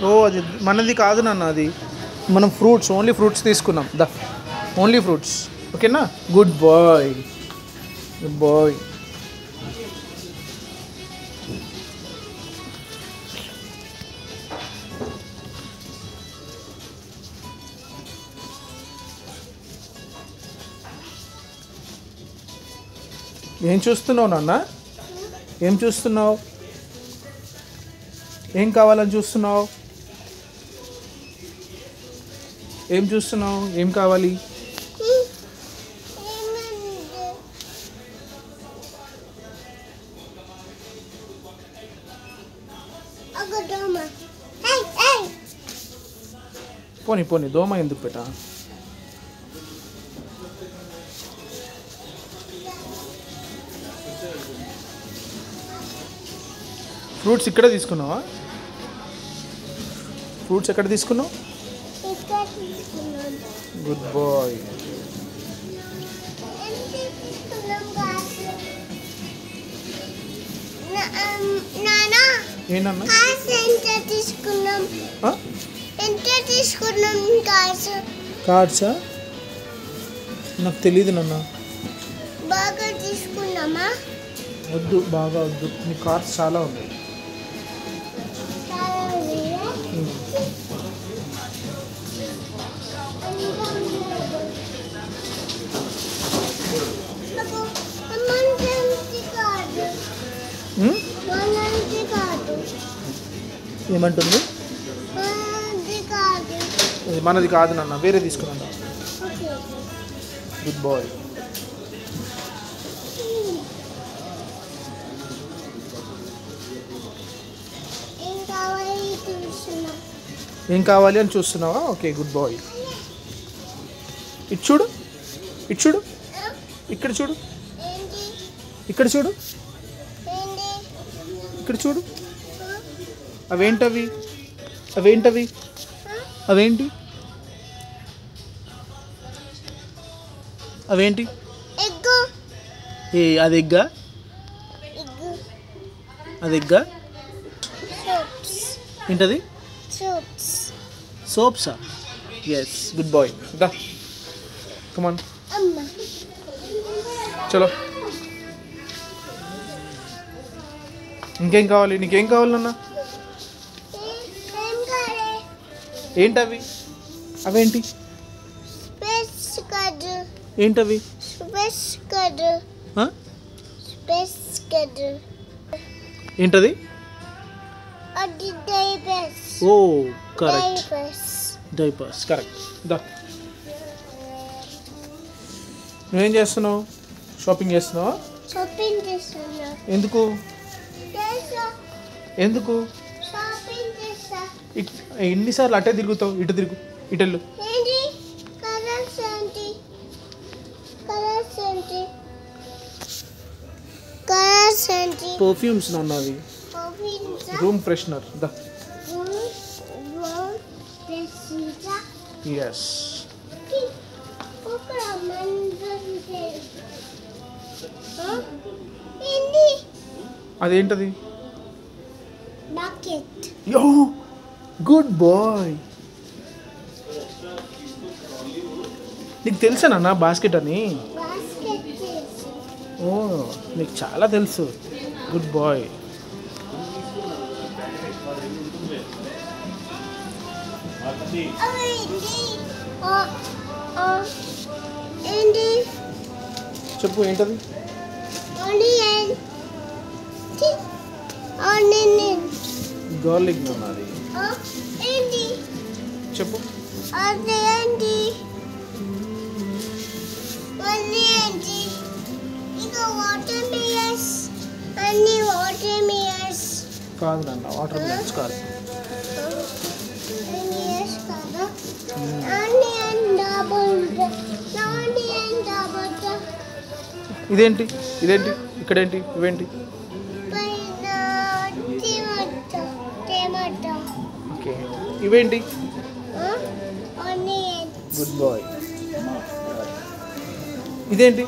ఓ అది మనది కాదు నాన్న, అది మనం ఫ్రూట్స్, ఓన్లీ ఫ్రూట్స్ తీసుకున్నాం. Only fruits. ఓకేనా? Good boy, good boy. ఏం చూస్తున్నావు నాన్న? ఏం చూస్తున్నావు? ఏం కావాలని చూస్తున్నావు? ఏం చూస్తున్నావు? ఏం కావాలి? పోనీ పోనీ, దోమ ఎందుకు పెట్టా? ఫ్రూట్స్ ఇక్కడ తీసుకున్నావా? ఫ్రూట్స్ ఎక్కడ తీసుకున్నావు? Good boy. ఏంటన్నా కార్డ్సా? నాకు తెలియదు నాన్న. వద్దు, బాగా వద్దు. మీ కార్డ్స్ చాలా ఉన్నాయి. ఏమంటుంది? మనది కాదు నాన్న, వేరే తీసుకున్నా. Good boy. ఏం కావాలి అని చూస్తున్నావా? Okay, good boy. ఇటు చూడు, ఇటు చూడు, ఇక్కడ చూడు, ఇక్కడ చూడు, ఇక్కడ చూడు. అవేంటవి? అవేంటవి? అవేంటి? అవేంటి? ఏ అది ఎగ్గా? అది ఎగ్గా? ఏంటది? సోప్సా? Yes, good boy. దా, కమాన్, చలో. ఇంకేం కావాలి? నీకేం కావాలన్నా? ఏంటవి? అవేంటి? ఏంటవి? ఏంటది? ఓ కరెక్ట్, డైపర్స్. కరెక్ట్. దా, నువ్వేం చేస్తున్నావు? షాపింగ్ చేస్తున్నావా? ఎందుకు? ఎందుకు? ఎన్నిసార్లు అటే తిరుగుతావు? ఇటు తిరుగు, ఇటెళ్ళు. పర్ఫ్యూమ్స్ నాన్న, అవి రూమ్ ఫ్రెషనర్. దా, ఎస్. అదేంటది? యో, గుడ్ బాయ్. నీకు తెలుసా నాన్న బాస్కెట్ అని? ఓ, నీకు చాలా తెలుసు. Good boy. చెప్పు, ఏంటది? గార్లిక్ ఉన్నది. చెప్పు. కాదు నాన్న, వాటర్ మిలన్స్ కాదు. ఇదేంటి? ఇదేంటి? ఇక్కడేంటి? ఇవేంటి? ఓకే, ఇవేంటి? Good boy. ఇదేంటి?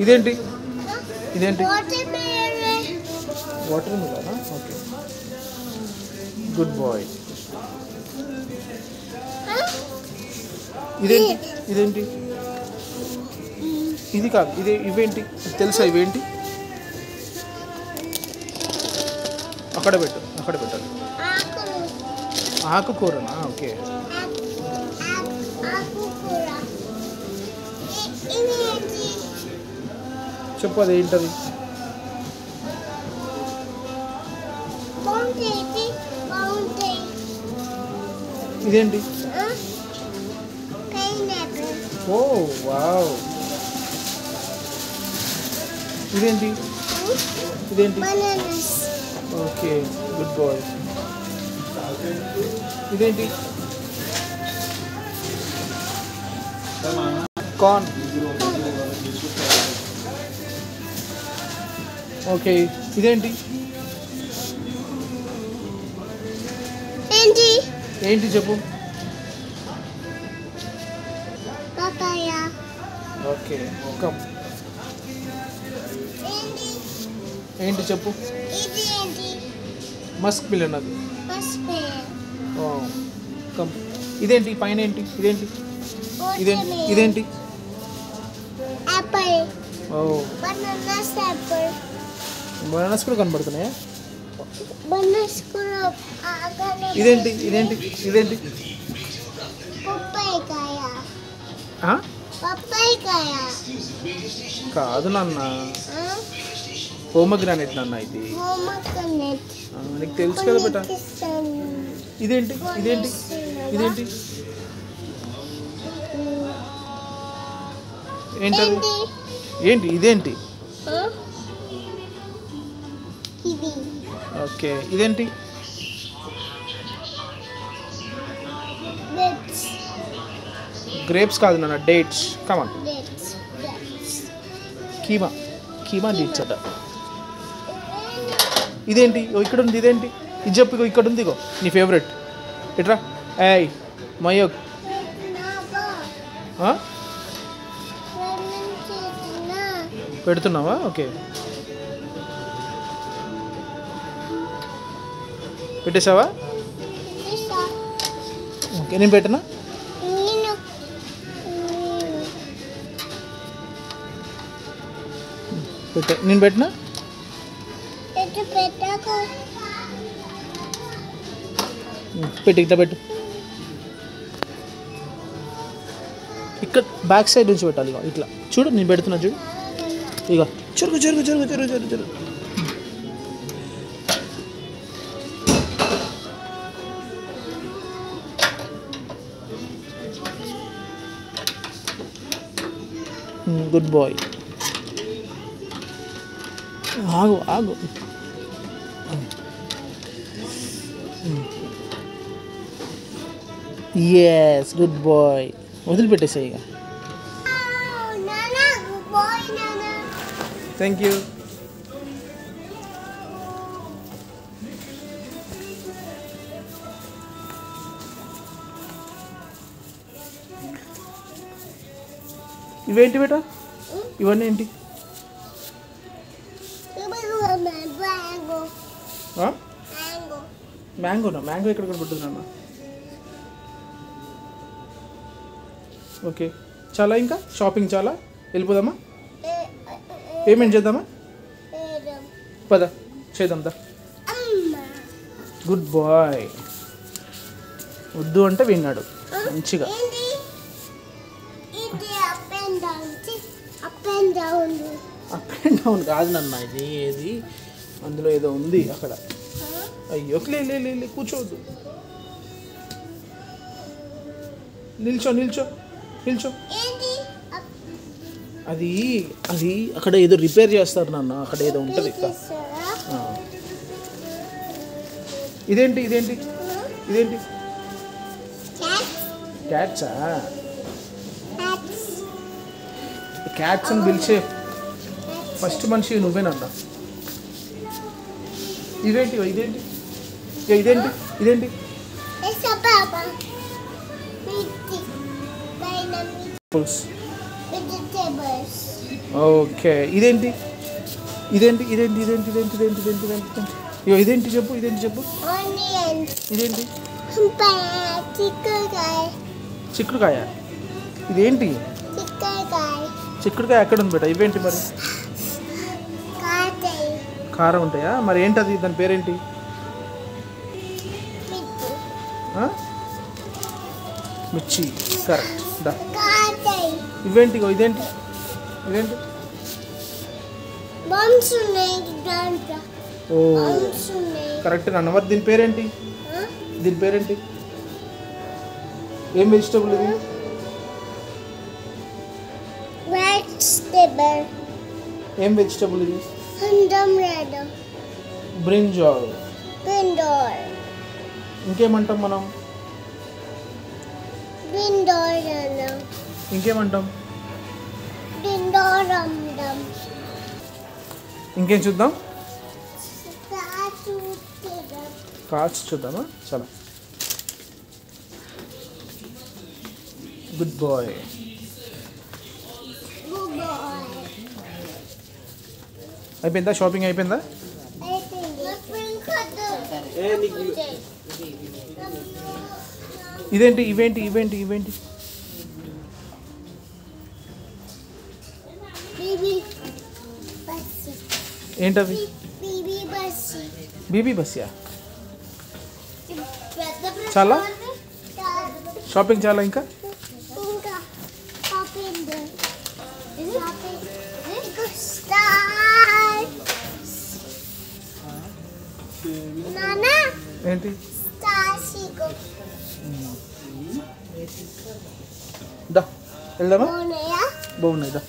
ఇదేంటి ఇదేంటి Watermelon. వాటర్ మిలనా ఓకే గుడ్ బాయ్ ఇదేంటి ఇదేంటి ఇది కాదు ఇవేంటి తెలుసా ఇవేంటి అక్కడ పెట్టాలి Akulu. ఆకుకూరనా ఓకే Akukura. Ini ఏంటి? చెప్పు అది ఏంటది Bounty. ఇదేంటి Pineapple. ఓ వావ్ ఇదేంటి Bananas. ఓకే గుడ్ బాయ్ ఇదేంటి కార్న్ ఓకే ఇదేంటి ఏంటి? ఏంటి చెప్పు Papaya. ఓకే కమ్ ఏంటి? ఏంటి చెప్పు ఇది ఏంటి? మస్క్ మిలన్ అది Pastry. కమ్ ఇదేంటి పైన ఏంటి ఇదేంటి ఇదేంటి Apple. ఓ Bananas apple. బనానాస్ కూడా కనబడుతున్నాయా Bananas కూడా ఆగనే. ఇదేంటి పప్పాయికాయ. ఆ? పప్పాయికాయ. కాదు నాన్న పోమగ్రానైట్ నాన్న ఇది Pomegranate. నీకు తెలుసు కదా బేట ఇదేంటి ఏంటది ఏంటి ఇదేంటి ఇది ఓకే ఇదేంటి dates. గ్రేప్స్ కాదు నాన్న డేట్స్ కమాన్ Dates. కీమా డేట్స్ అట ఇదేంటి ఇక్కడ ఉంది ఇదేంటి ఇది చెప్పు ఇక్కడ ఉంది ఇగో నీ ఫేవరెట్ ఇట్రా ఏయ్ మయో పెడుతున్నావా ఓకే పెట్టేసావా ఓకే నేను పెట్టనా నేను పెట్టినా పెట్టు ఇట్లా పెట్టు ఇక్కడ బ్యాక్ సైడ్ నుంచి పెట్టాలి ఇక ఇట్లా చూడు నేను పెడుతున్నా చూడు ఇక చెరుగు గుడ్ బాయ్ ఆగు ఎస్ గుడ్ బాయ్ వదిలిపెట్టేసాయి ఇక థ్యాంక్ యూ ఇవేంటి బేటా ఇవన్నీ ఏంటి మ్యాంగోనా మ్యాంగో ఎక్కడ కనబడుతుందన్న ఓకే చాలా ఇంకా షాపింగ్ చాలా వెళ్ళిపోదామా పేమెంట్ చేద్దామా పద చేద్దాం దా గుడ్ బాయ్ వద్దు అంటే విన్నాడు మంచిగా అప్ అండ్ డౌన్ కాదు నాన్న ఇది ఏది అందులో ఏదో ఉంది అక్కడ అయ్యో లే కూర్చోవద్దు నిల్చో అది అక్కడ ఏదో రిపేర్ చేస్తారు నాన్న అక్కడ ఏదో ఉంటుంది ఇదేంటి క్యాట్సా క్యాట్స్ అని పిలిచే ఫస్ట్ మనిషి నువ్వేనన్నా ఇదేంటి వెజిటేబుల్స్. ఓకే ఇదేంటి ఇదేంటి ఇదేంటి ఇదేంటి ఇదేంటి ఇదేంటి ఇదేంటి ఇదేంటి ఇదేంటి ఇదేంటి చెప్పు ఇదేంటి చెప్పు ఆనియన్స్. ఇదేంటి చిక్కుడుకాయ. చిక్కుడుకాయ ఇదేంటి చిక్కుడుకాయ. చిక్కుడుకాయ ఎక్కడ ఉంది బేట ఇవేంటి మరి కాటై. కారం ఉంటాయా మరి ఏంటది దాని పేరేంటి మిర్చి. ఆ? మిర్చి కరెక్ట్ దా కాటై. ఇవేంటి ఇగో ఇదేంటి ఇదేంటి బాంబ్స్ ఉన్నాయి దాంట్లో. ఓ బాంబ్స్ ఉన్నాయి. కరెక్ట్ నాన్న మరి దీని పేరేంటి దీని పేరేంటి ఏం వెజిటబుల్ ఇది వెజిటేబుల్. ఏం వెజిటబుల్ ఇది హండం రెడ్. బ్రింజాల్ బిండోర్. ఇంకేమంటాం మనం బిండోర్ అన్న. ఇంకేమంటాం బిండోర్ అమ్మడం. ఇంకేం చూద్దాం కాచు. కార్డ్స్ చూద్దామా చాలా గుడ్ బాయ్ అయిపోయిందా షాపింగ్ అయిపోయిందా ఇదేంటి ఇవేంటి ఇవేంటి ఇవేంటి ఏంటవి బీబీ బస్యా చాలా షాపింగ్ చాలా ఇంకా ఏంటి దా వెళ్దామా బాగున్నాయి దా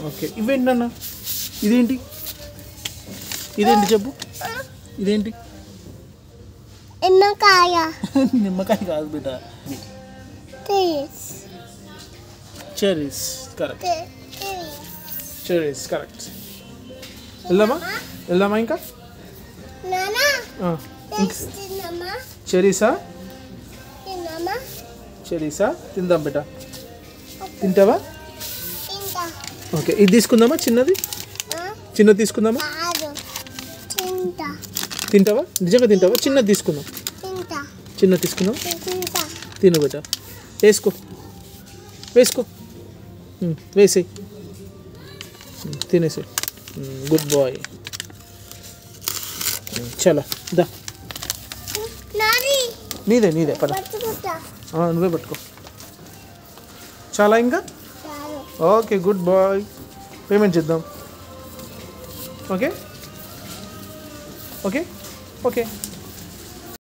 ఓకే ఇవేంటి నాన్న ఇదేంటి ఇదేంటి చెప్పు ఇదేంటి నిమ్మకాయ. నిమ్మకాయ కాదు బిడ్డ చెరీస్ కరెక్ట్ చెరీస్ కరెక్ట్ వెళ్దామా వెళ్దామా ఇంకా చెరీసా చెరీసా తిందాం బిడ్డ తింటావా ఓకే ఇది తీసుకుందామా చిన్నది చిన్నది తీసుకుందామా తింటావా నిజంగా తింటావా చిన్నది తీసుకుందాం చిన్నది తీసుకుందాం తిను బిడ్డ వేసుకో వేసుకో వేసేయి తినేసి గుడ్ బాయ్ చలో దా నీదే నీదే పద నువ్వే పట్టుకో చాలా ఇంకా ఓకే గుడ్ బాయ్ పేమెంట్ చేద్దాం ఓకే ఓకే ఓకే